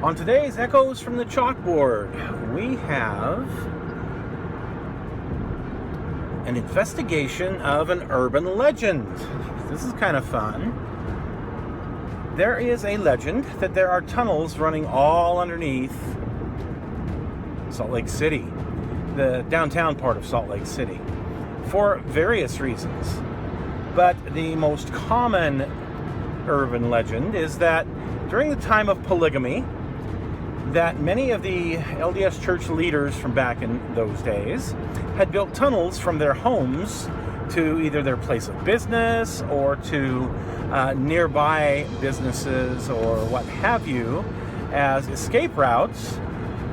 On today's Echoes from the Chalkboard, we have an investigation of an urban legend. This is kind of fun. There is a legend that there are tunnels running all underneath Salt Lake City, the downtown part of Salt Lake City, for various reasons. But the most common urban legend is that during the time of polygamy, that many of the LDS church leaders from back in those days had built tunnels from their homes to either their place of business or to nearby businesses or what have you as escape routes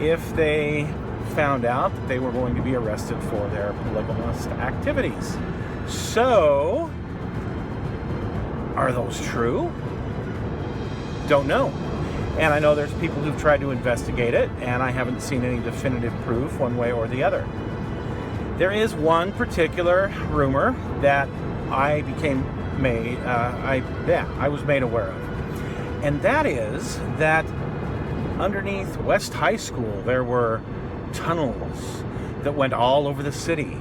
if they found out that they were going to be arrested for their polygamist activities. So, are those true? Don't know. And I know there's people who've tried to investigate it, and I haven't seen any definitive proof one way or the other. There is one particular rumor that I was made aware of. And that is that underneath West High School there were tunnels that went all over the city.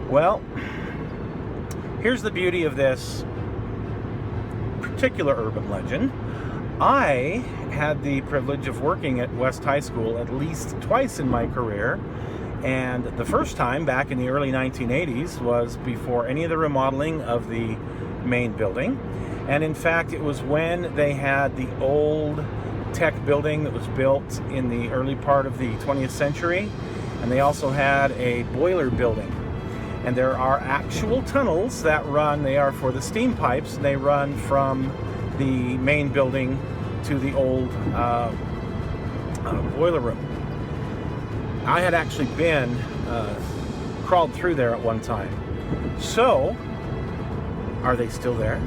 Well, here's the beauty of this particular urban legend. I had the privilege of working at West High School at least twice in my career, and the first time back in the early 1980s was before any of the remodeling of the main building. And in fact, it was when they had the old tech building that was built in the early part of the 20th century, and they also had a boiler building. And there are actual tunnels that run, they are for the steam pipes, and they run from the main building to the old boiler room. I had actually been crawled through there at one time. So, are they still there?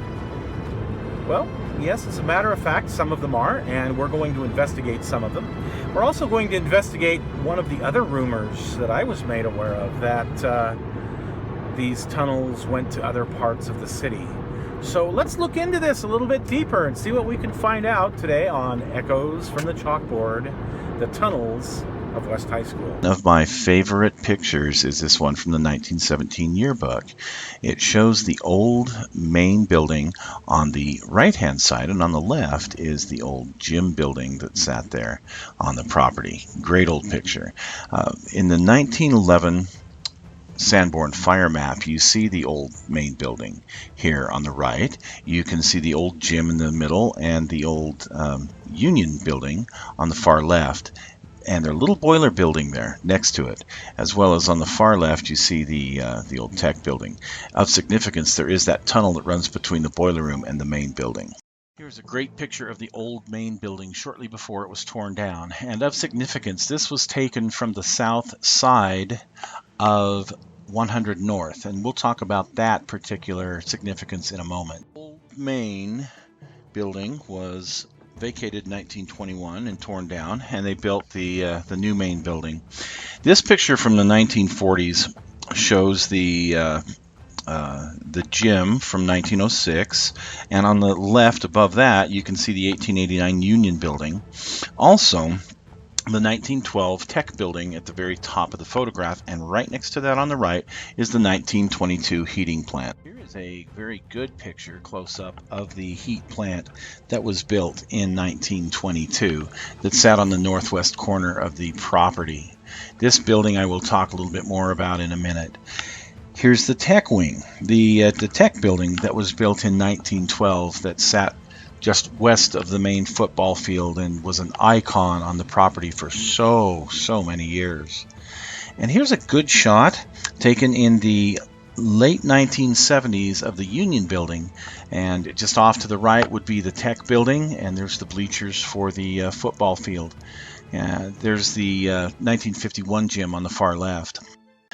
Well, yes, as a matter of fact, some of them are, and we're going to investigate some of them. We're also going to investigate one of the other rumors that I was made aware of, that these tunnels went to other parts of the city. So let's look into this a little bit deeper and see what we can find out today on Echoes from the Chalkboard, the tunnels of West High School. One of my favorite pictures is this one from the 1917 yearbook. It shows the old main building on the right-hand side, and on the left is the old gym building that sat there on the property. Great old picture. In the 1911 Sanborn fire map, you see the old main building here on the right. You can see the old gym in the middle and the old Union building on the far left, and their little boiler building there next to it, as well as on the far left you see the old tech building. Of significance, there is that tunnel that runs between the boiler room and the main building. Here's a great picture of the old main building shortly before it was torn down, and of significance, this was taken from the south side of 100 North, and we'll talk about that particular significance in a moment. Old main building was vacated in 1921 and torn down, and they built the new main building. This picture from the 1940s shows the gym from 1906, and on the left above that you can see the 1889 Union building. Also, the 1912 tech building at the very top of the photograph, and right next to that on the right is the 1922 heating plant. Here is a very good picture close-up of the heat plant that was built in 1922 that sat on the northwest corner of the property. This building I will talk a little bit more about in a minute. Here's the tech wing, the tech building that was built in 1912 that sat just west of the main football field and was an icon on the property for so many years. And here's a good shot taken in the late 1970s of the Union building, and just off to the right would be the tech building, and there's the bleachers for the football field. There's the 1951 gym on the far left.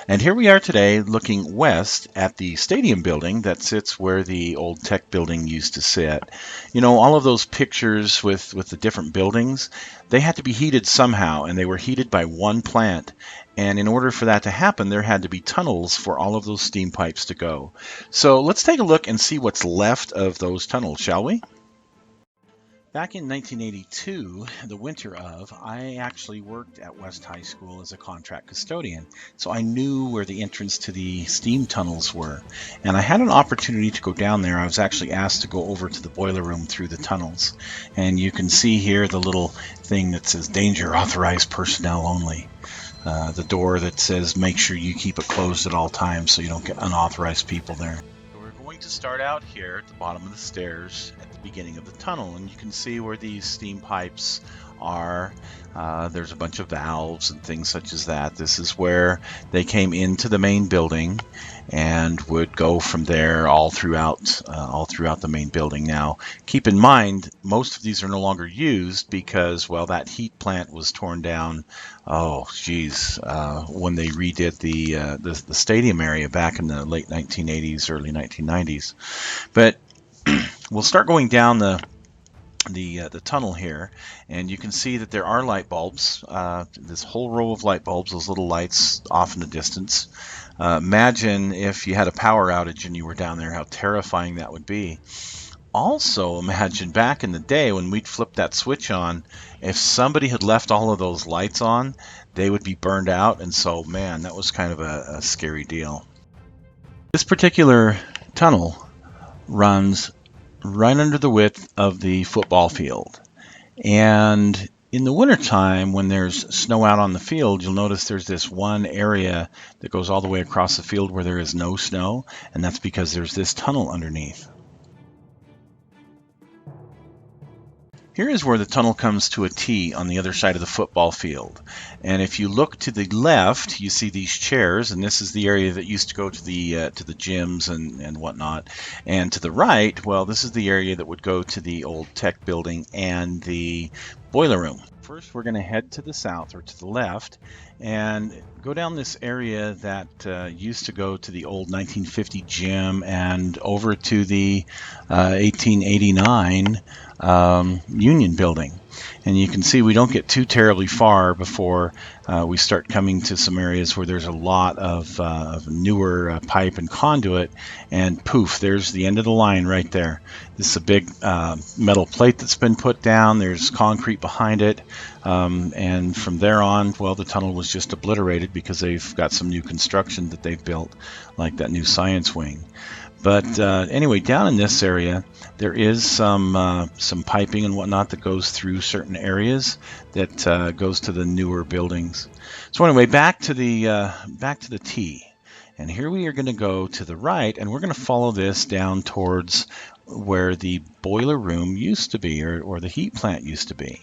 And here we are today looking west at the stadium building that sits where the old tech building used to sit. You know, all of those pictures with the different buildings, they had to be heated somehow, and they were heated by one plant. And in order for that to happen, there had to be tunnels for all of those steam pipes to go. So let's take a look and see what's left of those tunnels, shall we? Back in 1982, the winter of, I actually worked at West High School as a contract custodian, so I knew where the entrance to the steam tunnels were, and I had an opportunity to go down there. I was actually asked to go over to the boiler room through the tunnels, and you can see here the little thing that says danger, authorized personnel only. The door that says make sure you keep it closed at all times so you don't get unauthorized people there. We're going to start out here at the bottom of the stairs at the beginning of the tunnel, and you can see where these steam pipes are. There's a bunch of valves and things such as that. This is where they came into the main building and would go from there all throughout the main building. Now, keep in mind, most of these are no longer used because, well, that heat plant was torn down. Oh, geez, when they redid the stadium area back in the late 1980s, early 1990s. But we'll start going down the tunnel here, and you can see that there are light bulbs. This whole row of light bulbs, those little lights off in the distance. Imagine if you had a power outage and you were down there, how terrifying that would be. Also, imagine back in the day when we'd flip that switch on, if somebody had left all of those lights on, they would be burned out, and so, man, that was kind of a scary deal. This particular tunnel runs right under the width of the football field, and in the wintertime when there's snow out on the field, you'll notice there's this one area that goes all the way across the field where there is no snow, and that's because there's this tunnel underneath. Here is where the tunnel comes to a T on the other side of the football field. And if you look to the left, you see these chairs, and this is the area that used to go to the gyms and whatnot. And to the right, well, this is the area that would go to the old tech building and the boiler room. First, we're going to head to the south, or to the left, and go down this area that used to go to the old 1950 gym and over to the 1889 Union building. And you can see we don't get too terribly far before we start coming to some areas where there's a lot of newer pipe and conduit, and poof, there's the end of the line right there. This is a big metal plate that's been put down. There's concrete behind it, and from there on, well, the tunnel was just obliterated because they've got some new construction that they've built, like that new science wing. But anyway, down in this area, there is some piping and whatnot that goes through certain areas that goes to the newer buildings. So anyway, back to the T, and here we are going to go to the right, and we're going to follow this down towards where the boiler room used to be, or the heat plant used to be.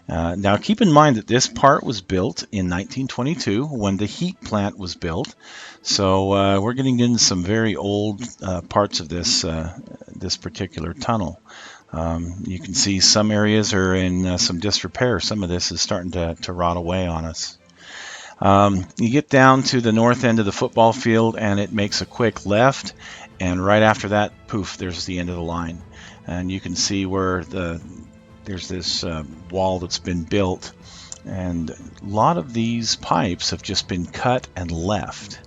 Now keep in mind that this part was built in 1922 when the heat plant was built. So we're getting into some very old parts of this particular tunnel. You can see some areas are in some disrepair. Some of this is starting to rot away on us. You get down to the north end of the football field, and it makes a quick left, and right after that, poof, there's the end of the line. And you can see where there's this wall that's been built, and a lot of these pipes have just been cut and left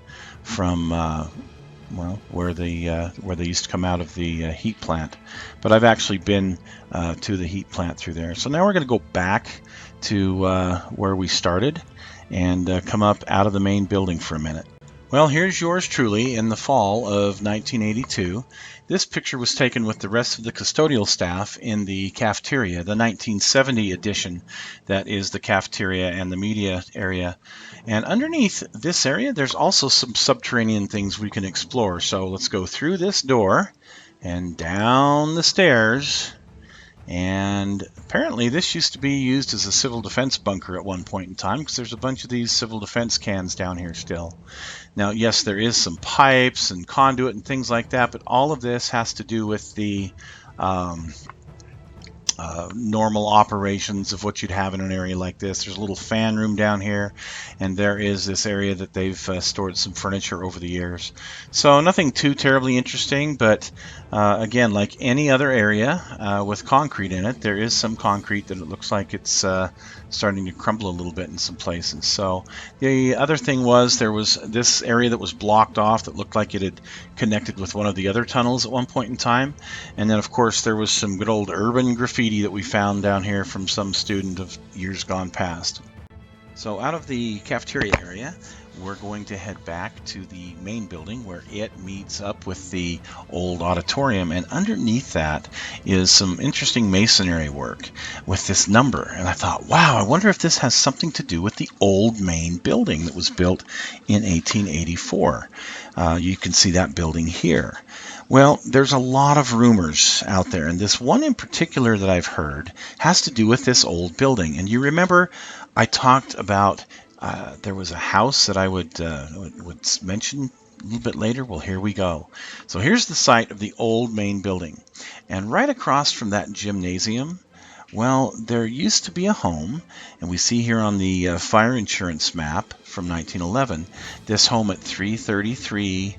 from where they used to come out of the heat plant. But I've actually been to the heat plant through there. So now we're going to go back to where we started and come up out of the main building for a minute. Well, here's yours truly in the fall of 1982. This picture was taken with the rest of the custodial staff in the cafeteria, the 1970 edition that is the cafeteria and the media area. And underneath this area, there's also some subterranean things we can explore. So let's go through this door and down the stairs. And apparently this used to be used as a civil defense bunker at one point in time, because there's a bunch of these civil defense cans down here still. Now, yes, there is some pipes and conduit and things like that, but all of this has to do with the normal operations of what you'd have in an area like this. There's a little fan room down here, and there is this area that they've stored some furniture over the years. So nothing too terribly interesting, but again, like any other area with concrete in it, there is some concrete that it looks like it's starting to crumble a little bit in some places. So the other thing was there was this area that was blocked off that looked like it had connected with one of the other tunnels at one point in time. And then, of course, there was some good old urban graffiti graffiti that we found down here from some student of years gone past. So out of the cafeteria area, we're going to head back to the main building where it meets up with the old auditorium, and underneath that is some interesting masonry work with this number. And I thought, wow, I wonder if this has something to do with the old main building that was built in 1884. You can see that building here. Well, there's a lot of rumors out there, and this one in particular that I've heard has to do with this old building. And you remember I talked about there was a house that I would mention a little bit later. Well, here we go. So here's the site of the old main building, and right across from that gymnasium, well, there used to be a home, and we see here on the fire insurance map from 1911 this home at 333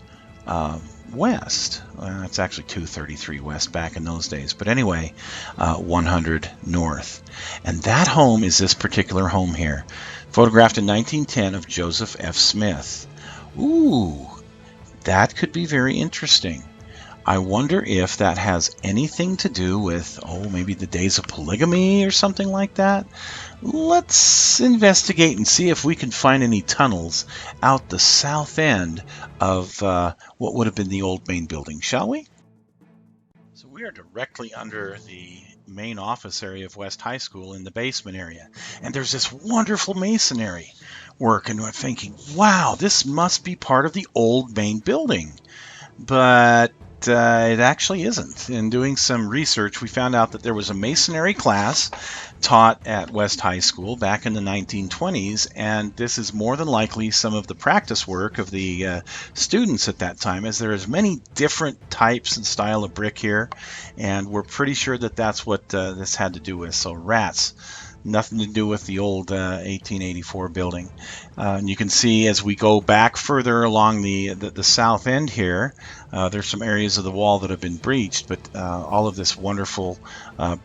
West. It's actually 233 West back in those days, but anyway, 100 North. And that home is this particular home here, photographed in 1910 of Joseph F. Smith. Ooh, that could be very interesting. I wonder if that has anything to do with, maybe the days of polygamy or something like that. Let's investigate and see if we can find any tunnels out the south end of what would have been the old main building, shall we? So we are directly under the main office area of West High School in the basement area. And there's this wonderful masonry work, and I'm thinking, wow, this must be part of the old main building. But it actually isn't. In doing some research, we found out that there was a masonry class taught at West High School back in the 1920s, and this is more than likely some of the practice work of the students at that time, as there is many different types and style of brick here, and we're pretty sure that that's what this had to do with. So rats. Nothing to do with the old 1884 building. And you can see as we go back further along the south end here, there's some areas of the wall that have been breached, but all of this wonderful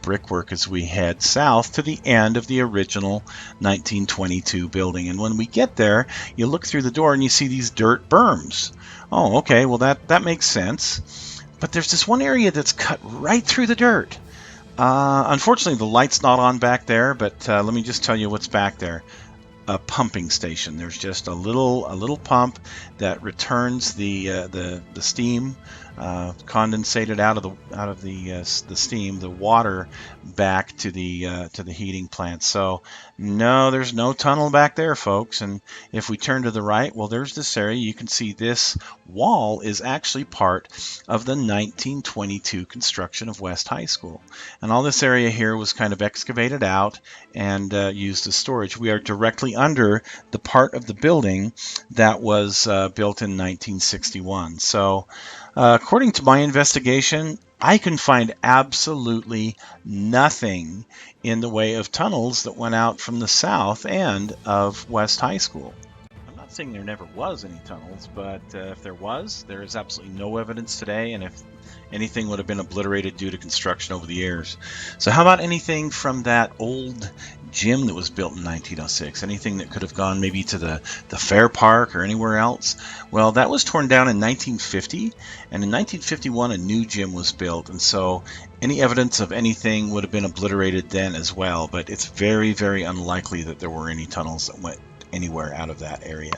brickwork as we head south to the end of the original 1922 building. And when we get there, you look through the door and you see these dirt berms. Oh, okay, well that makes sense. But there's this one area that's cut right through the dirt. Unfortunately, the light's not on back there, but let me just tell you what's back there. A pumping station. There's just a little pump that returns the steam condensated out of the steam, the water, back to the heating plant. So no, there's no tunnel back there, folks. And if we turn to the right, well, there's this area. You can see this wall is actually part of the 1922 construction of West High School. And all this area here was kind of excavated out and used as storage. We are directly under the part of the building that was built in 1961. So according to my investigation, I can find absolutely nothing in the way of tunnels that went out from the south end of West High School. I'm not saying there never was any tunnels, but if there was, there is absolutely no evidence today, and if anything would have been obliterated due to construction over the years. So how about anything from that old gym that was built in 1906? Anything that could have gone maybe to the Fair Park or anywhere else? Well, that was torn down in 1950, and in 1951 a new gym was built, and so any evidence of anything would have been obliterated then as well, but it's very, very unlikely that there were any tunnels that went anywhere out of that area.